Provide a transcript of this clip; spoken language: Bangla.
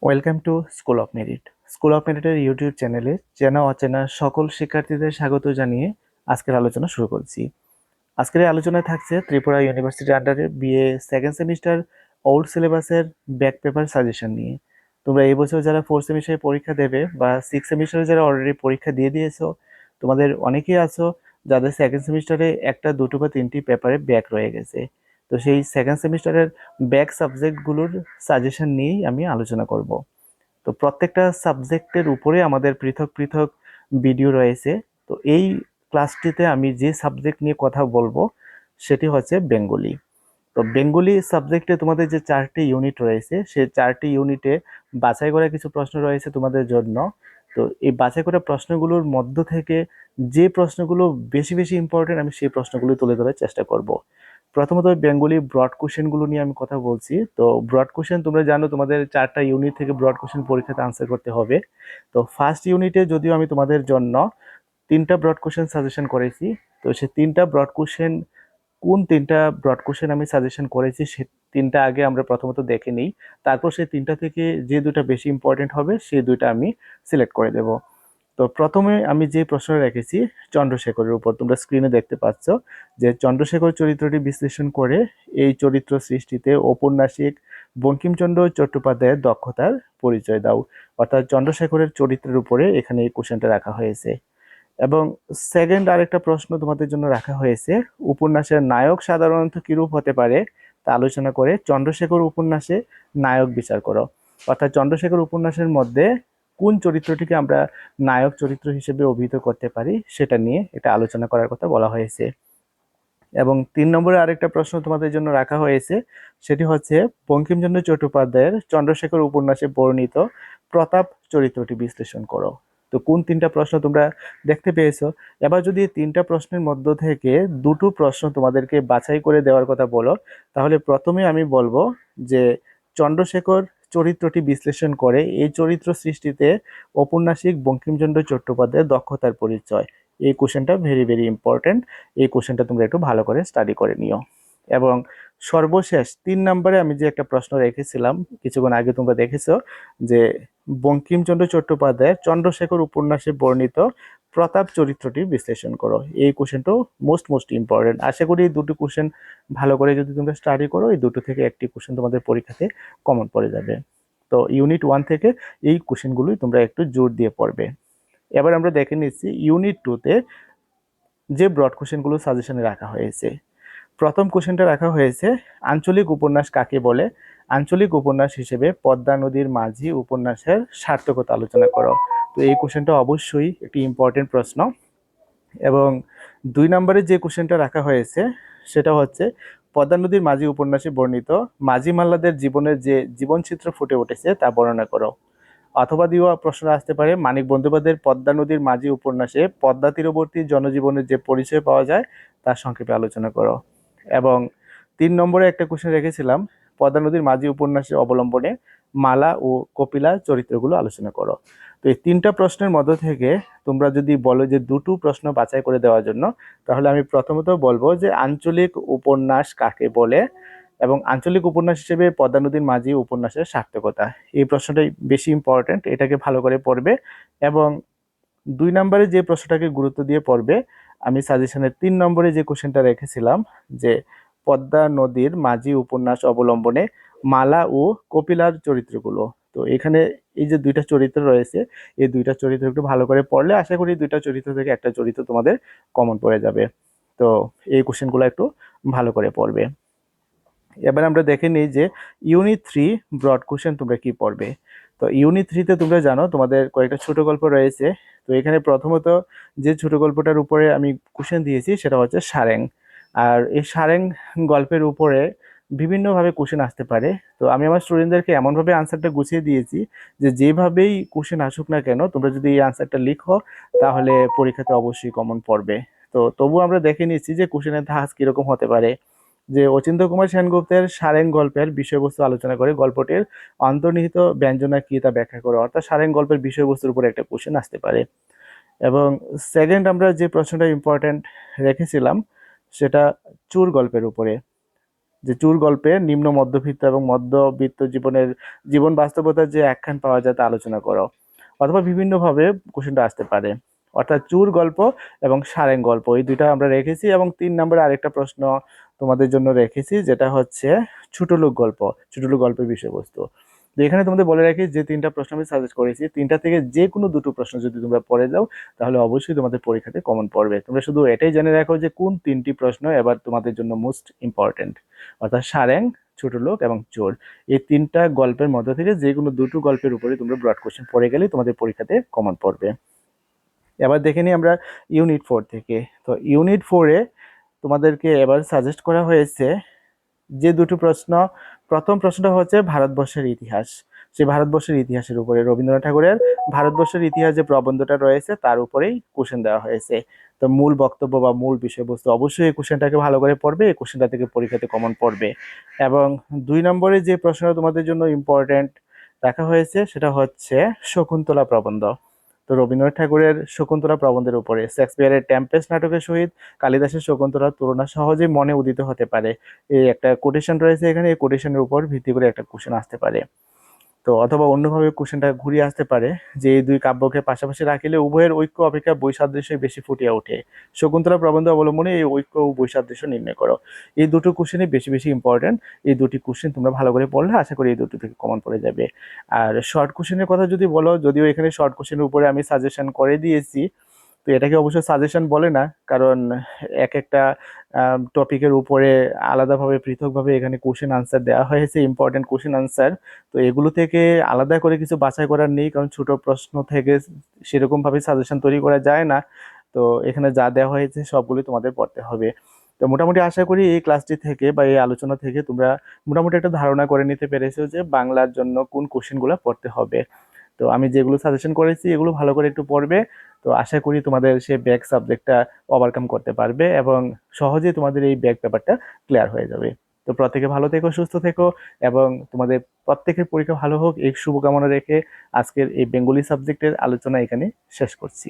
Welcome to school of merit. School of মেরিটের ইউটিউব চ্যানেলে চেনা অচেনা সকল শিক্ষার্থীদের স্বাগত জানিয়ে আজকের আলোচনা শুরু করছি। আজকের এই আলোচনায় থাকছে ত্রিপুরা ইউনিভার্সিটির আন্ডারে বিএ সেকেন্ড সেমিস্টার ওল্ড সিলেবাসের ব্যাক পেপার সাজেশন নিয়ে। তোমরা এই বছর যারা ফোর্থ সেমিস্টারে পরীক্ষা দেবে বা সিক্স সেমিস্টারে যারা অলরেডি পরীক্ষা দিয়ে দিয়েছো, তোমাদের অনেকেই আছো যাদের সেকেন্ড সেমিস্টারে একটা দুটো বা তিনটি পেপারে ব্যাক রয়ে গেছে। তো সেই সেকেন্ড সেমিস্টারের ব্যাক সাবজেক্টগুলোর সাজেশন নিয়েই আমি আলোচনা করব। তো প্রত্যেকটা সাবজেক্টের উপরে আমাদের পৃথক পৃথক ভিডিও রয়েছে। তো এই ক্লাসটিতে আমি যে সাবজেক্ট নিয়ে কথা বলবো সেটি হচ্ছে বেঙ্গলি। তো বেঙ্গলি সাবজেক্টে তোমাদের যে 4টি ইউনিট রয়েছে, সেই 4টি ইউনিটে বাছাই করা কিছু প্রশ্ন রয়েছে তোমাদের জন্য। তো এই বাছাই করা প্রশ্নগুলোর মধ্য থেকে যে প্রশ্নগুলো বেশি বেশি ইম্পর্টেন্ট, আমি সেই প্রশ্নগুলো তুলে ধরার চেষ্টা করব। প্রথমত বেঙ্গলি ব্রড কোশ্চেনগুলো নিয়ে আমি কথা বলছি। তো ব্রড কোশ্চেন তোমরা জানো, তোমাদের 4টা ইউনিট থেকে ব্রড কোশ্চেন পরীক্ষাতে আনসার করতে হবে। তো ফার্স্ট ইউনিটে যদিও আমি তোমাদের জন্য 3টা ব্রড কোশ্চেন সাজেশন করেছি। তো সেই 3টা ব্রড কোশ্চেন, কোন 3টা ব্রড কোশ্চেন আমি সাজেশন করেছি সে 3টা আগে আমরা প্রথমত দেখে নিই। তারপর সেই 3টা থেকে যে দুটা বেশি ইম্পর্টেন্ট হবে সেই দুইটা আমি সিলেক্ট করে দেব। তো প্রথমে আমি যে প্রশ্ন রেখেছি চন্দ্রশেখরের উপর, তোমরা স্ক্রিনে দেখতে পাচ্ছ যে চন্দ্রশেখর চরিত্রটি বিশ্লেষণ করে এই চরিত্র সৃষ্টিতে ঔপন্যাসিক বঙ্কিমচন্দ্র চট্টোপাধ্যায়ের দক্ষতার পরিচয় দাও। অর্থাৎ চন্দ্রশেখরের চরিত্রের উপরে এখানে এই কোশ্চেনটা রাখা হয়েছে। এবং সেকেন্ড আরেকটা প্রশ্ন তোমাদের জন্য রাখা হয়েছে, উপন্যাসের নায়ক সাধারণত কিরূপ হতে পারে তা আলোচনা করে চন্দ্রশেখর উপন্যাসে নায়ক বিচার করো। অর্থাৎ চন্দ্রশেখর উপন্যাসের মধ্যে কোন চরিত্রটিকে আমরা নায়ক চরিত্র হিসেবে অভিহিত করতে পারি সেটা নিয়ে এটা আলোচনা করার কথা বলা হয়েছে। এবং 3 নম্বরে আরেকটা প্রশ্ন তোমাদের জন্য রাখা হয়েছে, সেটি হচ্ছে বঙ্কিমচন্দ্র চট্টোপাধ্যায়ের চন্দ্রশেখর উপন্যাসে বর্ণিত প্রতাপ চরিত্রটি বিশ্লেষণ করো। তো কোন 3টা প্রশ্ন তোমরা দেখতে পেয়েছো? এবার যদি 3টা প্রশ্নের মধ্য থেকে দুটো প্রশ্ন তোমাদেরকে বাছাই করে দেওয়ার কথা বলো, তাহলে প্রথমে আমি বলবো যে চন্দ্রশেখর চরিত্রটি বিশ্লেষণ করে এই চরিত্র সৃষ্টিতে ঔপন্যাসিক বঙ্কিমচন্দ্র চট্টোপাধ্যায়ের দক্ষতার পরিচয়। এই কোশ্চেনটা ভেরি ভেরি ইম্পর্টেন্ট। এই কোশ্চেনটা তোমরা একটু ভালো করে স্টাডি করে নিও। এবং সর্বশেষ 3 নম্বরে আমি যে একটা প্রশ্ন রেখেছিলাম কিছুক্ষণ আগে, তোমরা দেখেছো যে বঙ্কিমচন্দ্র চট্টোপাধ্যায়ের চন্দ্রশেখর উপন্যাসে বর্ণিত প্রতাপ চরিত্রটি বিশ্লেষণ করো। এই কোশ্চেনটাও মোস্ট ইম্পর্টেন্ট। আশা করি এই দুটো কোশ্চেন ভালো করে যদি তোমরা স্টাডি করো, এই দুটো থেকে একটি কোশ্চেন তোমাদের পরীক্ষাতে কমন পড়ে যাবে। তো ইউনিট 1 থেকে এই কোশ্চেনগুলোই তোমরা একটু জোর দিয়ে পড়বে। এবার আমরা দেখে নিচ্ছি ইউনিট 2-তে যে ব্রড কোশ্চেনগুলো সাজেশনে রাখা হয়েছে। প্রথম কোশ্চেনটা রাখা হয়েছে, আঞ্চলিক উপন্যাস কাকে বলে? আঞ্চলিক উপন্যাস হিসেবে পদ্মা নদীর মাঝি উপন্যাসের সার্থকতা আলোচনা করো। তো এই কোশ্চেনটা অবশ্যই একটি ইম্পর্টেন্ট প্রশ্ন। এবং 2 নম্বরে যে কোশ্চেনটা রাখা হয়েছে সেটা হচ্ছে, পদ্মা নদীর মাঝি উপন্যাসে বর্ণিত মাঝি মাল্লাদের জীবনের যে জীবনচিত্র ফুটে উঠেছে তা বর্ণনা করো। অথবা দিয়েও প্রশ্ন আসতে পারে, মানিক বন্দ্যোপাধ্যায়ের পদ্মা নদীর মাঝি উপন্যাসে পদ্মা তীরবর্তী জনজীবনের যে পরিচয় পাওয়া যায় তার সংক্ষেপে আলোচনা করো। এবং 3 নম্বরে একটা কোশ্চেন রেখেছিলাম, পদ্মা নদীর মাঝি উপন্যাসের অবলম্বনে মালা ও কপিলা চরিত্রগুলো আলোচনা করো। তো এই 3টা প্রশ্নের মধ্য থেকে তোমরা যদি বলো যে দুটো প্রশ্ন বাছাই করে দেওয়ার জন্য, তাহলে আমি প্রথমত বলবো যে আঞ্চলিক উপন্যাস কাকে বলে এবং আঞ্চলিক উপন্যাস হিসেবে পদ্মা নদীর মাঝি উপন্যাসের সার্থকতা। এই প্রশ্নটাই বেশি ইম্পর্টেন্ট, এটাকে ভালো করে পড়বে। এবং 2 নম্বরে যে প্রশ্নটাকে গুরুত্ব দিয়ে পড়বে, আমি সাজেশনের 3 নম্বরে যে কোশ্চেনটা রেখেছিলাম যে পদ্মা নদীর মাঝি উপন্যাস অবলম্বনে মালা ও কপিলার চরিত্রগুলো। তো এখানে এই যে দুইটা চরিত্র রয়েছে, এই দুইটা চরিত্র একটু ভালো করে পড়লে আশা করি দুইটা চরিত্র থেকে একটা চরিত্র তোমাদের কমন পড়ে যাবে। তো এই কোশ্চেনগুলো একটু ভালো করে পড়বে। এবার আমরা দেখে নিই যে ইউনিট 3 ব্রড কোশ্চেন তোমরা কি পড়বে। তো ইউনিট 3-তে তোমরা জানো তোমাদের কয়েকটা ছোট গল্প রয়েছে। তো এখানে প্রথমত যে ছোট গল্পটার উপরে আমি কোশ্চেন দিয়েছি সেটা হচ্ছে সারেং। আর এই সারেং গল্পের উপরে বিভিন্নভাবে কোশ্চেন আসতে পারে। তো আমি আমার স্টুডেন্টদেরকে এমনভাবে আনসারটা গুছিয়ে দিয়েছি যে যেভাবেই কোশ্চেন আসুক না কেন, তোমরা যদি এই আনসারটা লিখো তাহলে পরীক্ষাতে অবশ্যই কমন পড়বে। তো তবু আমরা দেখে নিচ্ছি যে কোশ্চেনের ধাঁচ কিরকম হতে পারে। যে অচিন্ত্য কুমার সেনগুপ্তের সারেং গল্পের বিষয়বস্তু আলোচনা করে গল্পটির অন্তর্নিহিত ব্যঞ্জনা কি তা ব্যাখ্যা করে। অর্থাৎ সারেং গল্পের বিষয়বস্তুর উপর একটা কোশ্চেন আসতে পারে। এবং সেকেন্ড আমরা যে প্রশ্নটা ইম্পর্টেন্ট রেখেছিলাম সেটা চোর গল্পের উপরে। যে চোর গল্পে নিম্ন মধ্যবিত্ত এবং মধ্যবিত্ত জীবন বাস্তবতার যে একখান পাওয়া যায় তা আলোচনা করো। অথবা বিভিন্নভাবে কোশ্চেনটা আসতে পারে। অর্থাৎ চোর গল্প এবং সারেং গল্প এই দুইটা আমরা রেখেছি, এবং 3 নম্বরে আরেকটা প্রশ্ন তোমাদের জন্য রেখেছি, যেটা হচ্ছে ছোট লোক গল্প, ছোট লোক গল্পের বিষয়বস্তু। তো এখানে তোমাদের বলে রাখি যে 3টা প্রশ্ন আমি সাজেস্ট করেছি, 3টা থেকে যে কোনো 2টো প্রশ্ন যদি তোমরা পড়ে যাও তাহলে অবশ্যই তোমাদের পরীক্ষাতে কমন পড়বে। তোমরা শুধু এটাই জেনে রাখো যে কোন 3টি প্রশ্ন এবার তোমাদের জন্য মোস্ট ইম্পর্টেন্ট, অর্থাৎ সারেং, ছোট লোক এবং চোর, এই 3টা গল্পের মধ্যে থেকে যে কোনো 2টো গল্পের উপরে তোমরা ব্রড কোশ্চেন পড়ে গেলে তোমাদের পরীক্ষাতে কমন পড়বে। এবার দেখে নিই আমরা ইউনিট 4 থেকে। তো ইউনিট 4-এ তোমাদেরকে এবার সাজেস্ট করা হয়েছে যে 2টো প্রশ্ন। প্রথম প্রশ্নটা হচ্ছে ভারতবর্ষের ইতিহাস। সেই ভারতবর্ষের ইতিহাসের উপরে রবীন্দ্রনাথ ঠাকুরের ভারতবর্ষের ইতিহাস যে প্রবন্ধটা রয়েছে তার উপরেই কোশ্চেন দেওয়া হয়েছে। তো মূল বক্তব্য বা মূল বিষয়বস্তু অবশ্যই এই কোশ্চেনটাকে ভালো করে পড়বে, এই কোশ্চেনটা থেকে পরীক্ষাতে কমন পড়বে। এবং 2 নম্বরে যে প্রশ্নটা তোমাদের জন্য ইম্পর্টেন্ট রাখা হয়েছে সেটা হচ্ছে শকুন্তলা প্রবন্ধ। তো রবীন্দ্রনাথ ঠাকুরের শকুন্তলা প্রবন্ধের উপরে শেক্সপিয়ারের টেম্পেস্ট নাটকের সহিত কালিদাসের শকুন্তলার তুলনা সহজেই মনে উদিত হতে পারে, এই একটা কোটেশন রয়েছে এখানে, এই কোটেশনের উপর ভিত্তি করে একটা কোশ্চেন আসতে পারে। তো অথবা অন্যভাবে কোশ্চেনটা ঘুরিয়ে আসতে পারে যে এই দুই কাব্যকে পাশাপাশি রাখিলে উভয়ের ঐক্য অপেক্ষা বৈসাদৃশ্যই বেশি ফুটিয়ে ওঠে। শকুন্তলা প্রবন্ধ অবলম্বনে এই ঐক্য ও বৈসাদৃশ্য নির্ণয় করো। এই দুটো কোশ্চেনই বেশি বেশি ইম্পর্টেন্ট। এই দুটি কোশ্চেন তোমরা ভালো করে পড়লে আশা করি এই দুটো থেকে কমন পড়ে যাবে। আর শর্ট কোশ্চেনের কথা যদি বলো, যদিও এখানে শর্ট কোশ্চেনের উপরে আমি সাজেশন করে দিয়েছি, তো এটাকে অবশ্য সাজেশন বলে না, কারণ এক একটা টপিকের উপরে আলাদাভাবে পৃথকভাবে এখানে কোশ্চেন আনসার দেওয়া হয়েছে, ইম্পর্টেন্ট কোশ্চেন আনসার। তো এগুলো থেকে আলাদা করে কিছু বাছাই করার নেই, কারণ ছোট প্রশ্ন থেকে সেরকমভাবে সাজেশন তৈরি করা যায় না। তো এখানে যা দেওয়া হয়েছে সবগুলো তোমাদের পড়তে হবে। তো মোটামুটি আশা করি এই ক্লাসটি থেকে বা এই আলোচনা থেকে তোমরা মোটামুটি একটা ধারণা করে নিতে পেরেছো যে বাংলার জন্য কোন কোশ্চেনগুলো পড়তে হবে। তো আমি যেগুলো সাজেশন করেছি এগুলো ভালো করে একটু পড়বে। তো আশা করি তোমাদের সেই ব্যাক সাবজেক্টটা ওভারকাম করতে পারবে এবং সহজেই তোমাদের এই ব্যাক পেপারটা ক্লিয়ার হয়ে যাবে। তো প্রত্যেকে ভালো থেকো, সুস্থ থেকো, এবং তোমাদের প্রত্যেকের পরীক্ষা ভালো হোক এই শুভকামনা রেখে আজকের এই বেঙ্গলি সাবজেক্টের আলোচনা এখানে শেষ করছি।